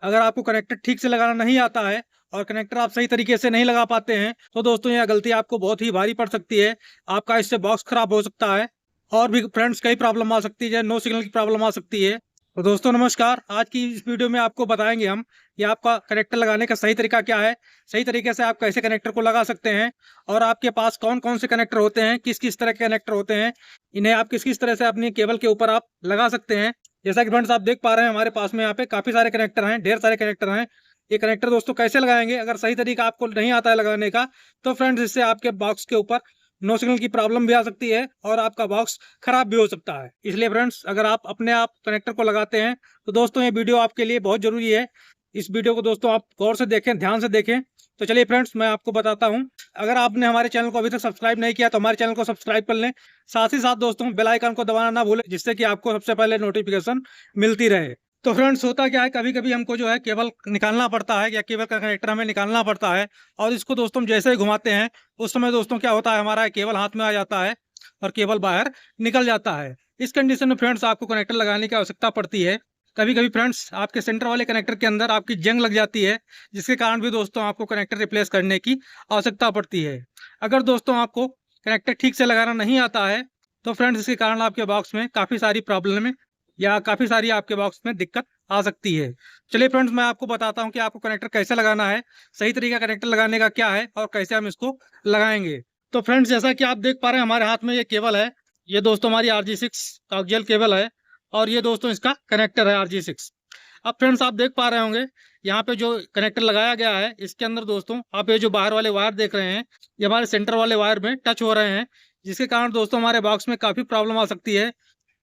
अगर आपको कनेक्टर ठीक से लगाना नहीं आता है और कनेक्टर आप सही तरीके से नहीं लगा पाते हैं तो दोस्तों यह गलती आपको बहुत ही भारी पड़ सकती है। आपका इससे बॉक्स खराब हो सकता है और भी फ्रेंड्स कई प्रॉब्लम आ सकती है, नो सिग्नल की प्रॉब्लम आ सकती है। तो दोस्तों नमस्कार, आज की इस वीडियो में आपको बताएंगे हम कि आपका कनेक्टर लगाने का सही तरीका क्या है, सही तरीके से आप कैसे कनेक्टर को लगा सकते हैं और आपके पास कौन कौन से कनेक्टर होते हैं, किस किस तरह के कनेक्टर होते हैं, इन्हें आप किस किस तरह से अपनी केबल के ऊपर आप लगा सकते हैं। जैसा कि फ्रेंड्स आप देख पा रहे हैं हमारे पास में यहाँ पे काफी सारे कनेक्टर हैं, ढेर सारे कनेक्टर हैं। ये कनेक्टर दोस्तों कैसे लगाएंगे, अगर सही तरीका आपको नहीं आता है लगाने का तो फ्रेंड्स इससे आपके बॉक्स के ऊपर नो सिग्नल की प्रॉब्लम भी आ सकती है और आपका बॉक्स खराब भी हो सकता है। इसलिए फ्रेंड्स अगर आप अपने आप कनेक्टर को लगाते हैं तो दोस्तों ये वीडियो आपके लिए बहुत जरूरी है। इस वीडियो को दोस्तों आप गौर से देखें, ध्यान से देखें। तो चलिए फ्रेंड्स मैं आपको बताता हूं। अगर आपने हमारे चैनल को अभी तक सब्सक्राइब नहीं किया तो हमारे चैनल को सब्सक्राइब कर लें। साथ ही साथ दोस्तों बेल आइकन को दबाना ना भूलें, जिससे कि आपको सबसे पहले नोटिफिकेशन मिलती रहे। तो फ्रेंड्स होता क्या है, कभी कभी हमको जो है केबल निकालना पड़ता है या केबल का कनेक्टर हमें निकालना पड़ता है और इसको दोस्तों हम जैसे ही घुमाते हैं उस समय दोस्तों क्या होता है, हमारा केबल हाथ में आ जाता है और केबल बाहर निकल जाता है। इस कंडीशन में फ्रेंड्स आपको कनेक्टर लगाने की आवश्यकता पड़ती है। कभी कभी फ्रेंड्स आपके सेंटर वाले कनेक्टर के अंदर आपकी जंग लग जाती है, जिसके कारण भी दोस्तों आपको कनेक्टर रिप्लेस करने की आवश्यकता पड़ती है। अगर दोस्तों आपको कनेक्टर ठीक से लगाना नहीं आता है तो फ्रेंड्स इसके कारण आपके बॉक्स में काफ़ी सारी प्रॉब्लम या काफ़ी सारी आपके बॉक्स में दिक्कत आ सकती है। चलिए फ्रेंड्स मैं आपको बताता हूँ कि आपको कनेक्टर कैसे लगाना है, सही तरीका कनेक्टर लगाने का क्या है और कैसे हम इसको लगाएंगे। तो फ्रेंड्स जैसा कि आप देख पा रहे हैं हमारे हाथ में ये केबल है। ये दोस्तों हमारी RG6 कागजियल केबल है और ये दोस्तों इसका कनेक्टर है RG6। अब फ्रेंड्स आप देख पा रहे होंगे यहाँ पे जो कनेक्टर लगाया गया है इसके अंदर दोस्तों आप ये जो बाहर वाले वायर देख रहे हैं ये हमारे सेंटर वाले वायर में टच हो रहे हैं, जिसके कारण दोस्तों हमारे बॉक्स में काफ़ी प्रॉब्लम आ सकती है।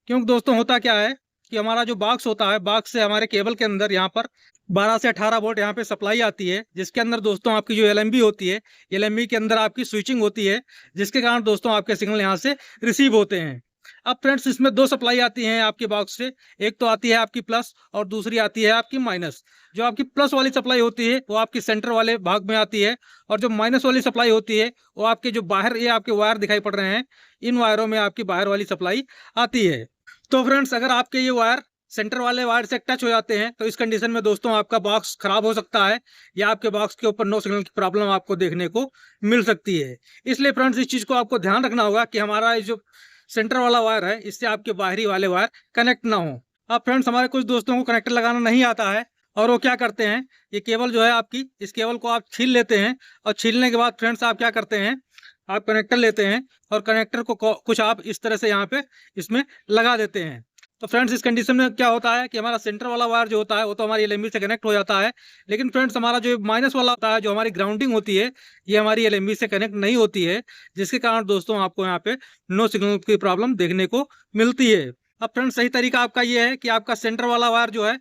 क्योंकि दोस्तों होता क्या है कि हमारा जो बॉक्स होता है, बॉक्स से हमारे केबल के अंदर यहाँ पर 12 से 18 वोल्ट यहाँ पे सप्लाई आती है, जिसके अंदर दोस्तों आपकी जो एलएमबी होती है, एलएमबी के अंदर आपकी स्विचिंग होती है, जिसके कारण दोस्तों आपके सिग्नल यहाँ से रिसीव होते हैं। अब फ्रेंड्स इसमें दो सप्लाई आती हैं आपके बॉक्स से, एक तो आती है आपकी प्लस और दूसरी आती है आपकी माइनस। जो आपकी प्लस वाली सप्लाई होती है वो आपकी सेंटर वाले भाग में आती है और जो माइनस वाली सप्लाई होती है वो आपके जो बाहर ये आपके वायर दिखाई पड़ रहे हैं, इन वायरों में आपकी बाहर वाली सप्लाई आती है। तो फ्रेंड्स अगर आपके ये वायर सेंटर वाले वायर से टच हो जाते हैं तो इस कंडीशन में दोस्तों आपका बॉक्स खराब हो सकता है या आपके बॉक्स के ऊपर नो सिग्नल की प्रॉब्लम आपको देखने को मिल सकती है। इसलिए फ्रेंड्स इस चीज़ को आपको ध्यान रखना होगा कि हमारा ये जो सेंटर वाला वायर है इससे आपके बाहरी वाले वायर कनेक्ट ना हो। अब फ्रेंड्स हमारे कुछ दोस्तों को कनेक्टर लगाना नहीं आता है और वो क्या करते हैं, ये केबल जो है आपकी, इस केबल को आप छील लेते हैं और छीलने के बाद फ्रेंड्स आप क्या करते हैं, आप कनेक्टर लेते हैं और कनेक्टर को कुछ आप इस तरह से यहाँ पे इसमें लगा देते हैं। तो फ्रेंड्स इस कंडीशन में क्या होता है कि हमारा सेंटर वाला वायर जो होता है वो तो हमारी एलएमबी से कनेक्ट हो जाता है, लेकिन फ्रेंड्स हमारा जो माइनस वाला होता है, जो हमारी ग्राउंडिंग होती है, ये हमारी एलएमबी से कनेक्ट नहीं होती है, जिसके कारण दोस्तों आपको यहाँ पे नो सिग्नल की प्रॉब्लम देखने को मिलती है। अब फ्रेंड्स सही तरीका आपका ये है कि आपका सेंटर वाला वायर जो है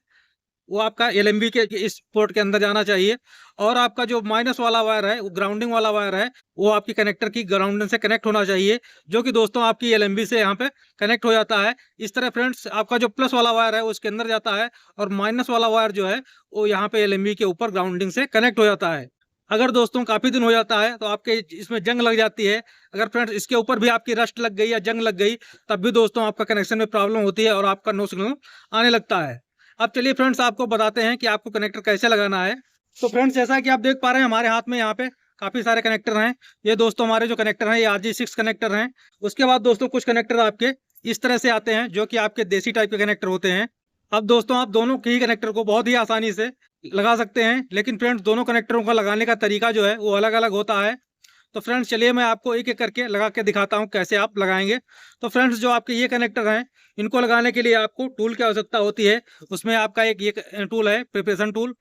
वो आपका एलएमबी के इस पोर्ट के अंदर जाना चाहिए और आपका जो माइनस वाला वायर है, वो ग्राउंडिंग वाला वायर है, वो आपकी कनेक्टर की ग्राउंडिंग से कनेक्ट होना चाहिए, जो कि दोस्तों आपकी एलएमबी से यहाँ पे कनेक्ट हो जाता है। इस तरह फ्रेंड्स आपका जो प्लस वाला वायर है वो उसके अंदर जाता है और माइनस वाला वायर जो है वो यहाँ पे एलएमबी के ऊपर ग्राउंडिंग से कनेक्ट हो जाता है। अगर दोस्तों काफ़ी दिन हो जाता है तो आपके इसमें जंग लग जाती है, अगर फ्रेंड्स इसके ऊपर भी आपकी रस्ट लग गई या जंग लग गई, तब भी दोस्तों आपका कनेक्शन में प्रॉब्लम होती है और आपका नो सिग्नल आने लगता है। अब चलिए फ्रेंड्स आपको बताते हैं कि आपको कनेक्टर कैसे लगाना है। तो फ्रेंड्स जैसा कि आप देख पा रहे हैं हमारे हाथ में यहाँ पे काफ़ी सारे कनेक्टर हैं। ये दोस्तों हमारे जो कनेक्टर हैं ये RG6 कनेक्टर हैं। उसके बाद दोस्तों कुछ कनेक्टर आपके इस तरह से आते हैं जो कि आपके देसी टाइप के कनेक्टर होते हैं। अब दोस्तों आप दोनों के ही कनेक्टर को बहुत ही आसानी से लगा सकते हैं, लेकिन फ्रेंड्स दोनों कनेक्टरों का लगाने का तरीका जो है वो अलग अलग होता है। तो फ्रेंड्स चलिए मैं आपको एक एक करके लगा के दिखाता हूँ कैसे आप लगाएंगे। तो फ्रेंड्स जो आपके ये कनेक्टर हैं इनको लगाने के लिए आपको टूल की आवश्यकता होती है। उसमें आपका एक ये टूल है प्रिपरेशन टूल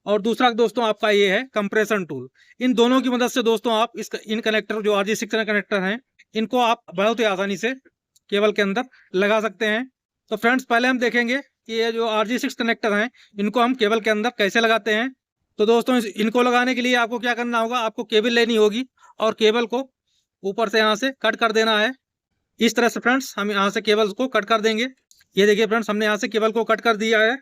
और दूसरा दोस्तों आपका ये है कंप्रेशन टूल। इन दोनों की मदद से दोस्तों आप इन कनेक्टर जो RG6 कनेक्टर हैं इनको आप बहुत ही आसानी से केबल के अंदर लगा सकते हैं। तो फ्रेंड्स पहले हम देखेंगे कि ये जो RG6 कनेक्टर हैं इनको हम केबल के अंदर कैसे लगाते हैं। तो दोस्तों इनको लगाने के लिए आपको क्या करना होगा, आपको केबल लेनी होगी और केबल को ऊपर से यहाँ से कट कर देना है। इस तरह से फ्रेंड्स हम यहाँ से केबल को कट कर देंगे। ये देखिए फ्रेंड्स हमने यहाँ से केबल को कट कर दिया है।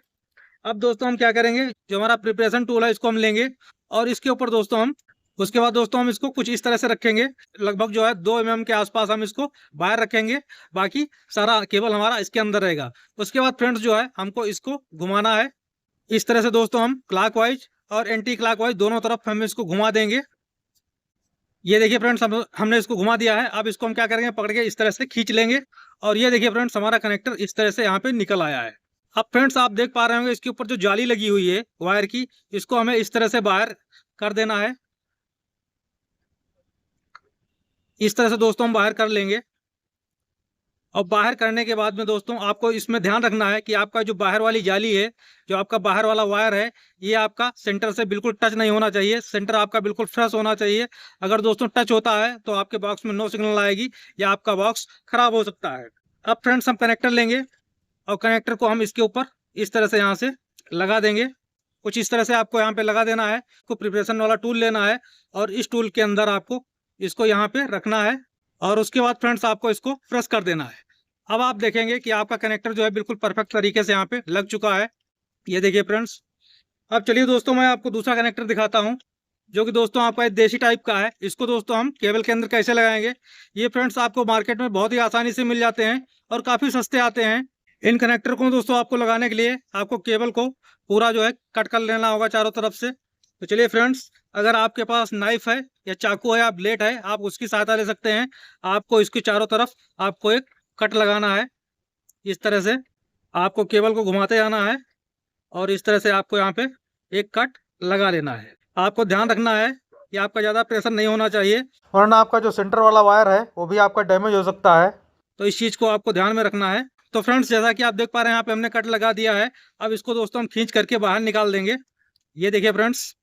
अब दोस्तों हम क्या करेंगे, जो हमारा प्रिपरेशन टूल है इसको हम लेंगे और इसके ऊपर दोस्तों हम उसके बाद दोस्तों हम इसको कुछ इस तरह से रखेंगे, लगभग जो है 2 mm के आसपास हम इसको बाहर रखेंगे, बाकी सारा केबल हमारा इसके अंदर रहेगा। उसके बाद फ्रेंड्स जो है हमको इसको घुमाना है इस तरह से दोस्तों हम क्लॉकवाइज और एंटी क्लॉकवाइज दोनों तरफ हम इसको घुमा देंगे। ये देखिए फ्रेंड्स, हमने इसको घुमा दिया है। अब इसको हम क्या करेंगे, पकड़ के इस तरह से खींच लेंगे और ये देखिए फ्रेंड्स, हमारा कनेक्टर इस तरह से यहाँ पे निकल आया है। अब फ्रेंड्स आप देख पा रहे होंगे इसके ऊपर जो जाली लगी हुई है वायर की, इसको हमें इस तरह से बाहर कर देना है। इस तरह से दोस्तों हम बाहर कर लेंगे। और बाहर करने के बाद में दोस्तों आपको इसमें ध्यान रखना है कि आपका जो बाहर वाली जाली है, जो आपका बाहर वाला वायर है, ये आपका सेंटर से बिल्कुल टच नहीं होना चाहिए। सेंटर आपका बिल्कुल फ्रेश होना चाहिए। अगर दोस्तों टच होता है तो आपके बॉक्स में नो सिग्नल आएगी या आपका बॉक्स खराब हो सकता है। अब फ्रेंड्स हम कनेक्टर लेंगे और कनेक्टर को हम इसके ऊपर इस तरह से यहाँ से लगा देंगे। कुछ इस तरह से आपको यहाँ पे लगा देना है। आपको प्रिपरेशन वाला टूल लेना है और इस टूल के अंदर आपको इसको यहाँ पे रखना है और उसके बाद फ्रेंड्स आपको इसको प्रेस कर देना है। अब आप देखेंगे कि आपका कनेक्टर जो है बिल्कुल परफेक्ट तरीके से यहाँ पे लग चुका है। ये देखिए फ्रेंड्स। अब चलिए दोस्तों, मैं आपको दूसरा कनेक्टर दिखाता हूँ, जो कि दोस्तों आपका एक देसी टाइप का है। इसको दोस्तों हम केबल के अंदर कैसे लगाएंगे, ये फ्रेंड्स आपको मार्केट में बहुत ही आसानी से मिल जाते हैं और काफ़ी सस्ते आते हैं। इन कनेक्टर को दोस्तों आपको लगाने के लिए आपको केबल को पूरा जो है कट कर लेना होगा चारों तरफ से। तो चलिए फ्रेंड्स, अगर आपके पास नाइफ है या चाकू है या ब्लेड है, आप उसकी सहायता ले सकते हैं। आपको इसके चारों तरफ आपको एक कट लगाना है। इस तरह से आपको केबल को घुमाते जाना है और इस तरह से आपको यहाँ पे एक कट लगा लेना है। आपको ध्यान रखना है कि आपका ज़्यादा प्रेशर नहीं होना चाहिए, वरना आपका जो सेंटर वाला वायर है वो भी आपका डैमेज हो सकता है। तो इस चीज़ को आपको ध्यान में रखना है। तो फ्रेंड्स, जैसा कि आप देख पा रहे हैं, यहाँ पे हमने कट लगा दिया है। अब इसको दोस्तों हम खींच करके बाहर निकाल देंगे। ये देखिए फ्रेंड्स,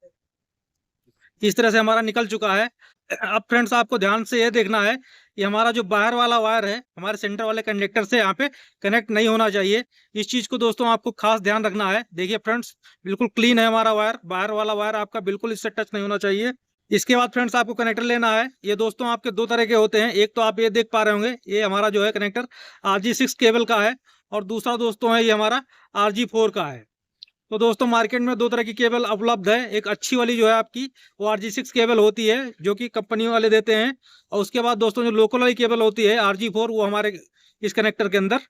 इस तरह से हमारा निकल चुका है। अब फ्रेंड्स आपको ध्यान से ये देखना है कि हमारा जो बाहर वाला वायर है हमारे सेंटर वाले कंडक्टर से यहाँ पे कनेक्ट नहीं होना चाहिए। इस चीज़ को दोस्तों आपको खास ध्यान रखना है। देखिए फ्रेंड्स, बिल्कुल क्लीन है हमारा वायर, बाहर वाला वायर आपका बिल्कुल इससे टच नहीं होना चाहिए। इसके बाद फ्रेंड्स आपको कनेक्टर लेना है। ये दोस्तों आपके दो तरह के होते हैं। एक तो आप ये देख पा रहे होंगे, ये हमारा जो है कनेक्टर RG6 केबल का है और दूसरा दोस्तों है ये हमारा RG4 का है। तो दोस्तों मार्केट में दो तरह की केबल उपलब्ध है। एक अच्छी वाली जो है आपकी वो RG6 केबल होती है, जो कि कंपनी वाले देते हैं। और उसके बाद दोस्तों जो लोकल वाली केबल होती है RG4, वो हमारे इस कनेक्टर के अंदर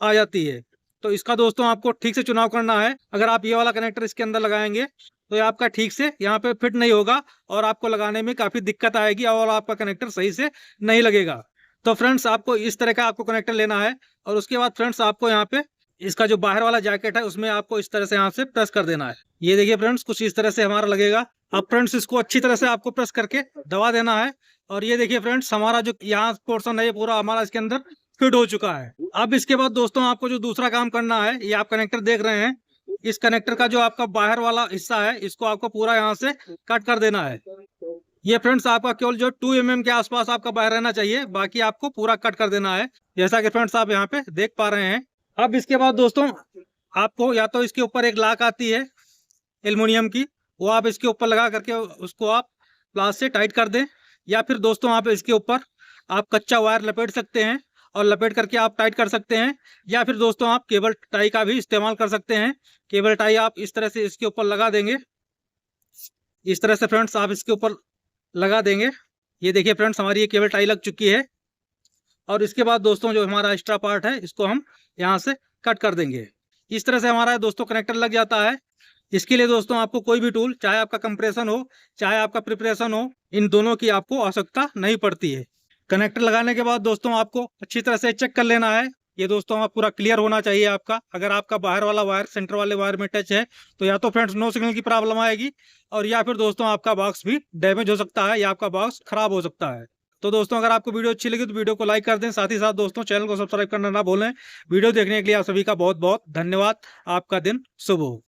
आ जाती है। तो इसका दोस्तों आपको ठीक से चुनाव करना है। अगर आप ये वाला कनेक्टर इसके अंदर लगाएंगे तो ये आपका ठीक से यहाँ पे फिट नहीं होगा और आपको लगाने में काफ़ी दिक्कत आएगी और आपका कनेक्टर सही से नहीं लगेगा। तो फ्रेंड्स आपको इस तरह का आपको कनेक्टर लेना है और उसके बाद फ्रेंड्स आपको यहाँ पे इसका जो बाहर वाला जैकेट है उसमें आपको इस तरह से यहाँ से प्रेस कर देना है। ये देखिए फ्रेंड्स, कुछ इस तरह से हमारा लगेगा। अब फ्रेंड्स इसको अच्छी तरह से आपको प्रेस करके दबा देना है और ये देखिए फ्रेंड्स, हमारा जो यहाँ पोर्शन है ये पूरा हमारा इसके अंदर फिट हो चुका है। अब इसके बाद दोस्तों आपको जो दूसरा काम करना है, ये आप कनेक्टर देख रहे हैं, इस कनेक्टर का जो आपका बाहर वाला हिस्सा है इसको आपको पूरा यहाँ से कट कर देना है। ये फ्रेंड्स आपका केवल जो 2 mm के आसपास आपका बाहर रहना चाहिए, बाकी आपको पूरा कट कर देना है, जैसा कि फ्रेंड्स आप यहाँ पे देख पा रहे हैं। अब इसके बाद दोस्तों आपको या तो इसके ऊपर एक लाक आती है एल्युमिनियम की, वो आप इसके ऊपर लगा करके उसको आप प्लास से टाइट कर दें, या फिर दोस्तों आप इसके ऊपर आप कच्चा वायर लपेट सकते हैं और लपेट करके आप टाइट कर सकते हैं, या फिर दोस्तों आप केबल टाई का भी इस्तेमाल कर सकते हैं। केबल टाई आप इस तरह से इसके ऊपर लगा देंगे। इस तरह से फ्रेंड्स आप इसके ऊपर लगा देंगे। ये देखिए फ्रेंड्स, हमारी ये केबल टाई लग चुकी है और इसके बाद दोस्तों जो हमारा एक्स्ट्रा पार्ट है इसको हम यहाँ से कट कर देंगे। इस तरह से हमारा दोस्तों कनेक्टर लग जाता है। इसके लिए दोस्तों आपको कोई भी टूल, चाहे आपका कंप्रेशन हो चाहे आपका प्रिपरेशन हो, इन दोनों की आपको आवश्यकता नहीं पड़ती है। कनेक्टर लगाने के बाद दोस्तों आपको अच्छी तरह से चेक कर लेना है। ये दोस्तों आप पूरा क्लियर होना चाहिए आपका। अगर आपका बाहर वाला वायर सेंटर वाले वायर में टच है तो या तो फ्रेंड्स नो सिग्नल की प्रॉब्लम आएगी और या फिर दोस्तों आपका बॉक्स भी डैमेज हो सकता है या आपका बॉक्स खराब हो सकता है। तो दोस्तों अगर आपको वीडियो अच्छी लगी तो वीडियो को लाइक कर दें, साथ ही साथ दोस्तों चैनल को सब्सक्राइब करना ना भूलें। वीडियो देखने के लिए आप सभी का बहुत बहुत धन्यवाद। आपका दिन शुभ हो।